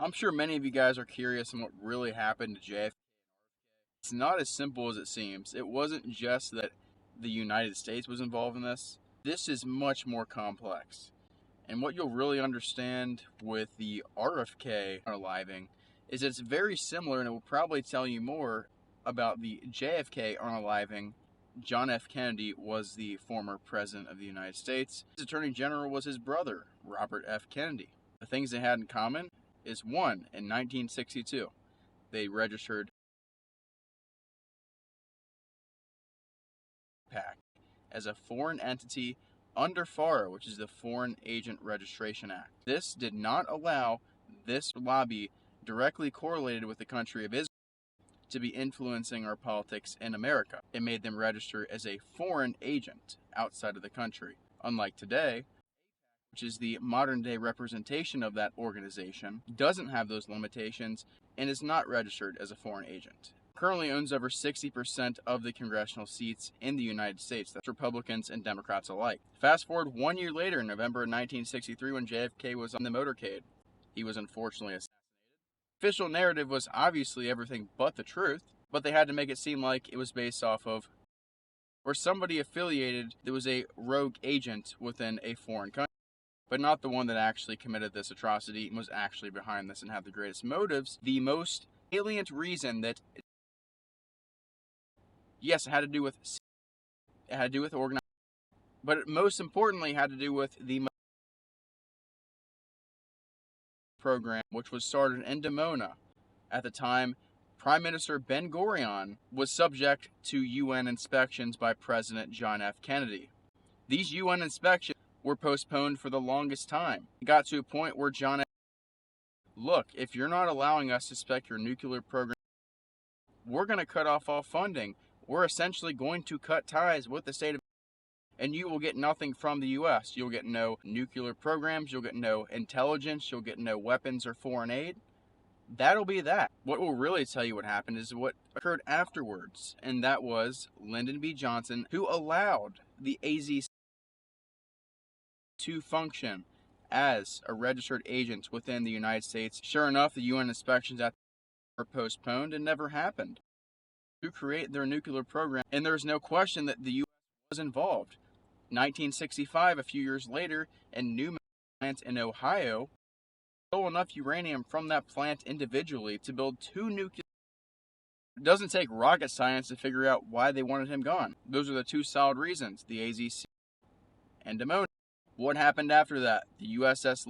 I'm sure many of you guys are curious on what really happened to JFK. It's not as simple as it seems. It wasn't just that the United States was involved in this. This is much more complex. And what you'll really understand with the RFK unaliving is it's very similar, and it will probably tell you more about the JFK unaliving. John F. Kennedy was the former president of the United States. His attorney general was his brother, Robert F. Kennedy. The things they had in common is one, in 1962, they registered PAC as a foreign entity under FARA, which is the Foreign Agent Registration Act. This did not allow this lobby directly correlated with the country of Israel to be influencing our politics in America. It made them register as a foreign agent outside of the country. Unlike today, which is the modern day representation of that organization, doesn't have those limitations and is not registered as a foreign agent. Currently owns over 60% of the congressional seats in the United States. That's Republicans and Democrats alike. Fast forward 1 year later, in November 1963, when JFK was on the motorcade. He was unfortunately assassinated. The official narrative was obviously everything but the truth, but they had to make it seem like it was based off of or somebody affiliated that was a rogue agent within a foreign country, but not the one that actually committed this atrocity and was actually behind this and had the greatest motives. The most salient reason that, yes, it had to do with organizing, but it most importantly had to do with the program, which was started in Dimona. At the time, Prime Minister Ben Gurion was subject to UN inspections by President John F. Kennedy. These UN inspections were postponed for the longest time. It got to a point where John F. Look, if you're not allowing us to inspect your nuclear program, we're going to cut off all funding. We're essentially going to cut ties with the state of, and you will get nothing from the U.S. You'll get no nuclear programs, you'll get no intelligence, you'll get no weapons or foreign aid. That'll be that. What will really tell you what happened is what occurred afterwards, and that was Lyndon B. Johnson, who allowed the AZ to function as a registered agent within the United States. Sure enough, the UN inspections were postponed and never happened to create their nuclear program, and there's no question that the U.S. was involved. 1965, a few years later, in New plant in Ohio, stole enough uranium from that plant individually to build 2 nuclear. It doesn't take rocket science to figure out why they wanted him gone. Those are the 2 solid reasons, the AZC and Dimona. What happened after that? The USS